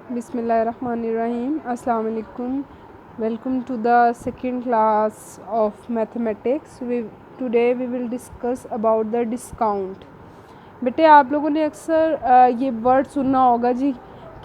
Bismillahirrahmanirrahim. Assalamu alaikum. Welcome to the second class of mathematics. Today we will discuss about the discount. बेटे आप लोगों ने अक्सर ये वर्ड सुना होगा जी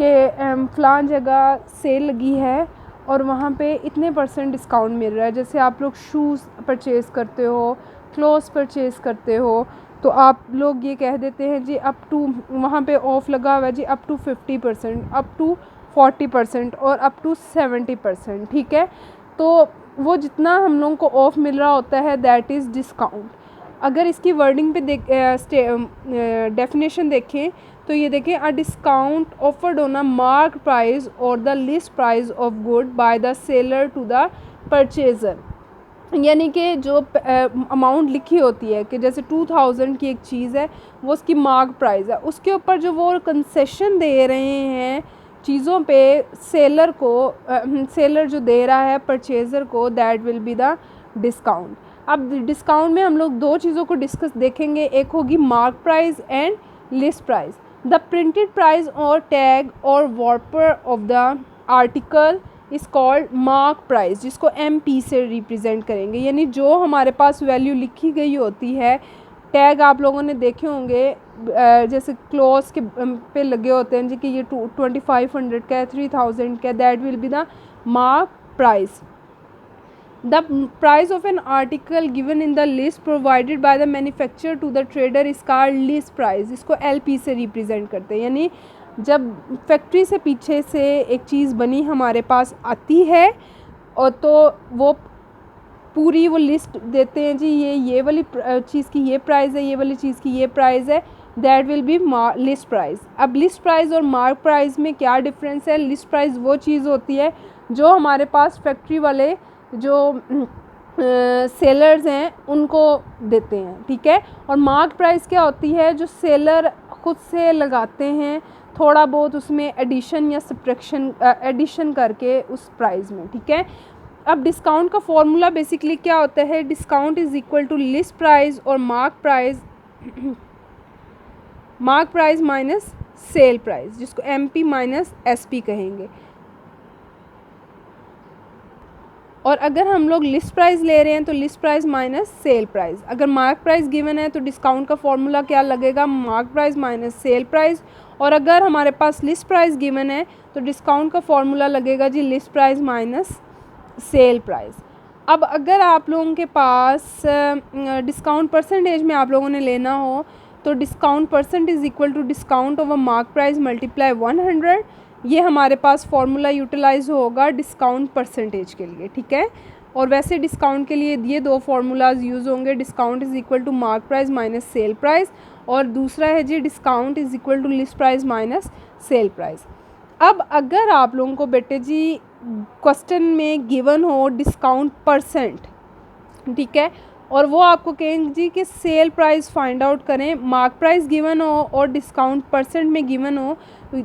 कि फ़लाँ जगह सेल लगी है और वहाँ पे इतने % डिस्काउंट मिल रहा है। जैसे आप लोग शूज़ परचेज़ करते हो, क्लोथ्स परचेज़ करते हो, तो आप लोग ये कह देते हैं जी अप टू, वहाँ पे ऑफ़ लगा हुआ है जी अप टू 50%, अप टू 40% और अप टू 70%। ठीक है, तो वो जितना हम लोगों को ऑफ़ मिल रहा होता है दैट इज़ डिस्काउंट। अगर इसकी वर्डिंग पे डेफिनेशन देखें तो ये देखें, a discount offered on a mark price और the list price of good by the seller to the purchaser. यानी कि जो अमाउंट लिखी होती है कि जैसे 2000 की एक चीज़ है, वो उसकी मार्क प्राइस है, उसके ऊपर जो वो कंसेशन दे रहे हैं चीज़ों पे सेलर को, सेलर जो दे रहा है परचेज़र को, that will be the discount. अब डिस्काउंट में हम लोग दो चीज़ों को डिस्कस देखेंगे, एक होगी mark price and list price. The printed price और टैग और wrapper of the article is called mark price, जिसको MP से रिप्रेजेंट करेंगे। यानी जो हमारे पास वैल्यू लिखी गई होती है, टैग आप लोगों ने देखे होंगे जैसे क्लॉथ्स के पे लगे होते हैं जी कि ये 2500 का है, 3000 का, that will be the mark price. The price of an article given in the list provided by the manufacturer to the trader is called list price, इसको LP से रिप्रेजेंट करते हैं। यानी जब फैक्ट्री से पीछे से एक चीज़ बनी हमारे पास आती है और तो वो पूरी वो लिस्ट देते हैं जी, ये वाली चीज़ की ये प्राइस है, ये वाली चीज़ की ये प्राइस है, that will be list price. अब लिस्ट प्राइस और मार्क प्राइस में क्या डिफरेंस है? लिस्ट प्राइस वो चीज़ होती है जो हमारे पास फैक्ट्री वाले जो सेलर्स हैं उनको देते हैं, ठीक है। और मार्क प्राइस क्या होती है? जो सेलर खुद से लगाते हैं, थोड़ा बहुत उसमें एडिशन या सब्ट्रैक्शन एडिशन करके उस प्राइस में, ठीक है। अब डिस्काउंट का फॉर्मूला बेसिकली क्या होता है? Discount is equal to list price और mark price minus sale price, जिसको MP माइनस SP कहेंगे। और अगर हम लोग लिस्ट प्राइस ले रहे हैं तो list price minus sale price. अगर मार्क प्राइस गिवन है तो डिस्काउंट का फॉर्मूला क्या लगेगा? Mark price minus sale price. और अगर हमारे पास लिस्ट प्राइस गिवन है तो डिस्काउंट का फॉर्मूला लगेगा जी list price minus sale price. अब अगर आप लोगों के पास डिस्काउंट परसेंटेज में आप लोगों ने लेना हो तो discount percent is equal to discount over mark price multiply 100। ये हमारे पास फॉर्मूला यूटिलाइज होगा डिस्काउंट परसेंटेज के लिए, ठीक है। और वैसे डिस्काउंट के लिए ये दो फार्मूलाज यूज़ होंगे, discount is equal to mark price minus sale price, और दूसरा है जी discount is equal to list price minus sale price. अब अगर आप लोगों को बेटे जी क्वेश्चन में गिवन हो डिस्काउंट परसेंट, ठीक है, और वो आपको कहेंगे जी कि सेल प्राइस फाइंड आउट करें, मार्क प्राइस गिवन हो और डिस्काउंट परसेंट में गिवन हो,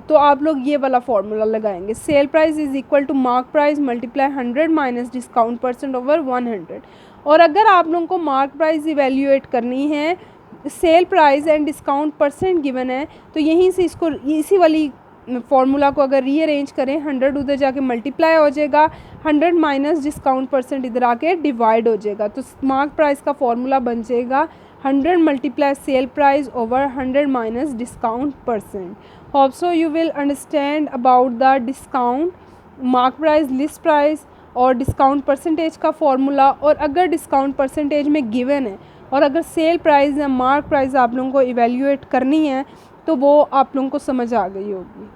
तो आप लोग ये वाला फार्मूला लगाएंगे, sell price is equal to mark price multiply 100 minus discount percent over 100। और अगर आप लोगों को मार्क प्राइस इवेल्यूएट करनी है, sale price and discount percent given है, तो यहीं से इसको इसी वाली फार्मूला को अगर रीअरेंज करें, 100 उधर जाके मल्टीप्लाई हो जाएगा, 100 माइनस डिस्काउंट परसेंट इधर आके डिवाइड हो जाएगा, तो मार्क प्राइस का फॉर्मूला बन जाएगा 100 multiply sale price over 100 minus discount percent. Hope so you will understand about the discount, mark price, list price और डिस्काउंट परसेंटेज का फॉर्मूला। और अगर डिस्काउंट परसेंटेज में गिवन है और अगर सेल प्राइस या मार्क प्राइस आप लोगों को इवेल्यूएट करनी है तो वो आप लोगों को समझ आ गई होगी।